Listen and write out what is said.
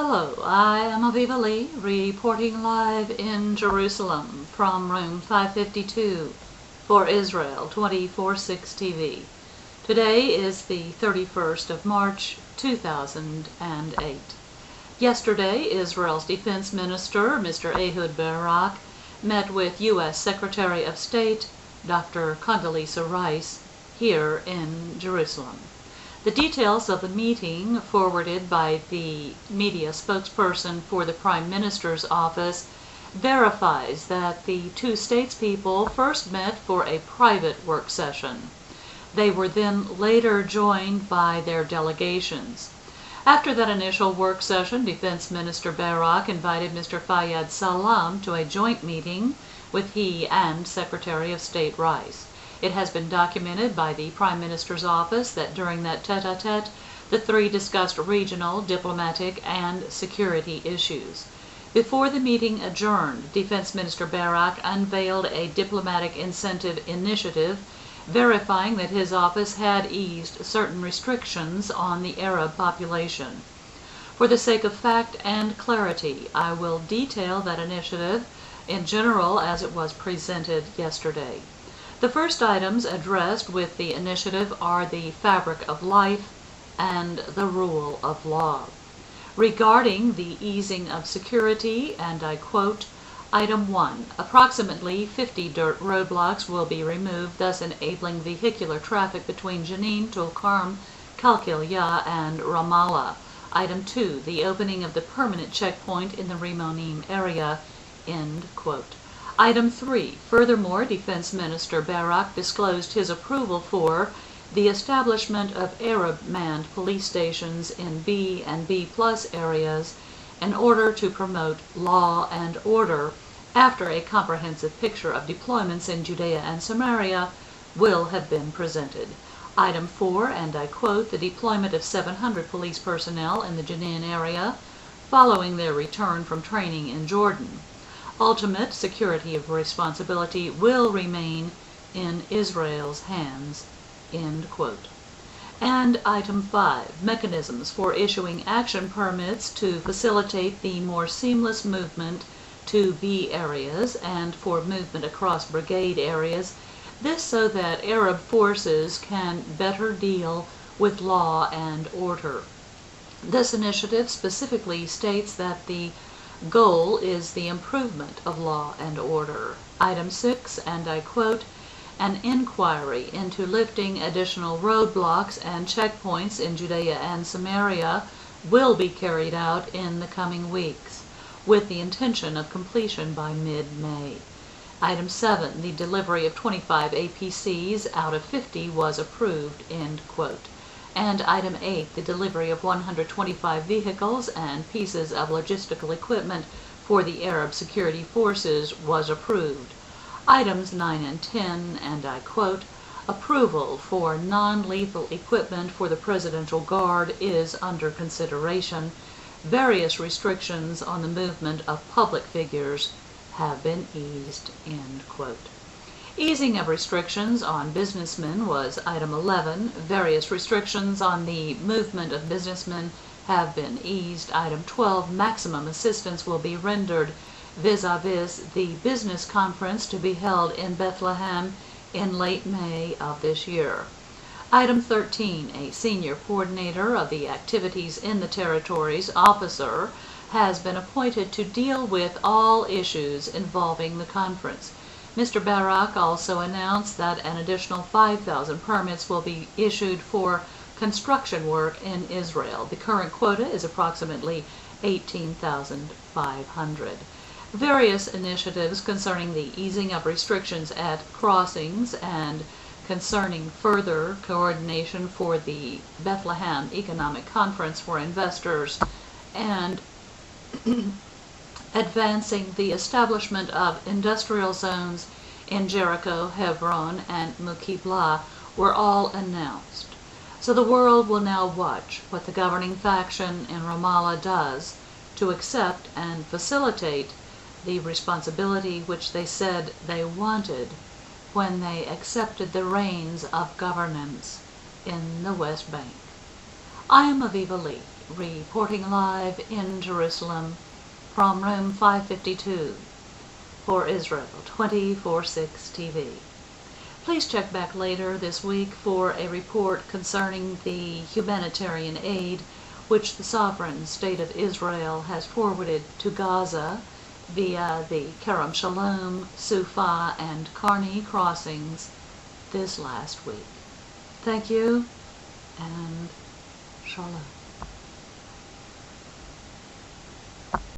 Hello, I am Aviva Lee, reporting live in Jerusalem from room 552 for Israel 24/6 TV. Today is the 31st of March 2008. Yesterday, Israel's Defense Minister Mr. Ehud Barak met with U.S. Secretary of State Dr. Condoleeza Rice here in Jerusalem. The details of the meeting, forwarded by the media spokesperson for the Prime Minister's office, verifies that the two statespeople first met for a private work session. They were then later joined by their delegations. After that initial work session, Defense Minister Barak invited Mr. Fayyad Salam to a joint meeting with he and Secretary of State Rice. It has been documented by the Prime Minister's office that during that tete-a-tete, the three discussed regional, diplomatic, and security issues. Before the meeting adjourned, Defense Minister Barak unveiled a diplomatic incentive initiative, verifying that his office had eased certain restrictions on the Arab population. For the sake of fact and clarity, I will detail that initiative in general as it was presented yesterday. The first items addressed with the initiative are the fabric of life and the rule of law. Regarding the easing of security, and I quote, Item 1. Approximately 50 dirt roadblocks will be removed, thus enabling vehicular traffic between Jenin, Tulkarm, Kalkilia, and Ramallah. Item 2. The opening of the permanent checkpoint in the Rimonim area, end quote. Item 3. Furthermore, Defense Minister Barak disclosed his approval for the establishment of Arab-manned police stations in B and B+ areas in order to promote law and order after a comprehensive picture of deployments in Judea and Samaria will have been presented. Item 4, and I quote, the deployment of 700 police personnel in the Jenin area following their return from training in Jordan. Ultimate security of responsibility will remain in Israel's hands, end quote. And item 5, mechanisms for issuing action permits to facilitate the more seamless movement to B areas and for movement across brigade areas, this so that Arab forces can better deal with law and order. This initiative specifically states that the goal is the improvement of law and order. Item 6, and I quote, an inquiry into lifting additional roadblocks and checkpoints in Judea and Samaria will be carried out in the coming weeks, with the intention of completion by mid-May. Item 7, the delivery of 25 APCs out of 50 was approved, end quote. And item 8, the delivery of 125 vehicles and pieces of logistical equipment for the Arab security forces was approved. Items 9 and 10, and I quote, approval for non-lethal equipment for the Presidential Guard is under consideration. Various restrictions on the movement of public figures have been eased, end quote. Easing of restrictions on businessmen was item 11. Various restrictions on the movement of businessmen have been eased. Item 12. Maximum assistance will be rendered vis-a-vis the business conference to be held in Bethlehem in late May of this year. Item 13. A senior coordinator of the activities in the territories officer has been appointed to deal with all issues involving the conference. Mr. Barak also announced that an additional 5,000 permits will be issued for construction work in Israel. The current quota is approximately 18,500. Various initiatives concerning the easing of restrictions at crossings and concerning further coordination for the Bethlehem Economic Conference for investors and advancing the establishment of industrial zones in Jericho, Hebron, and Mukibla were all announced. So the world will now watch what the governing faction in Ramallah does to accept and facilitate the responsibility which they said they wanted when they accepted the reins of governance in the West Bank. I am Aviva Lee, reporting live in Jerusalem from room 552 for Israel 24/6 TV. Please check back later this week for a report concerning the humanitarian aid which the sovereign state of Israel has forwarded to Gaza via the Kerem Shalom, Sufa, and Karni crossings this last week. Thank you, and Shalom.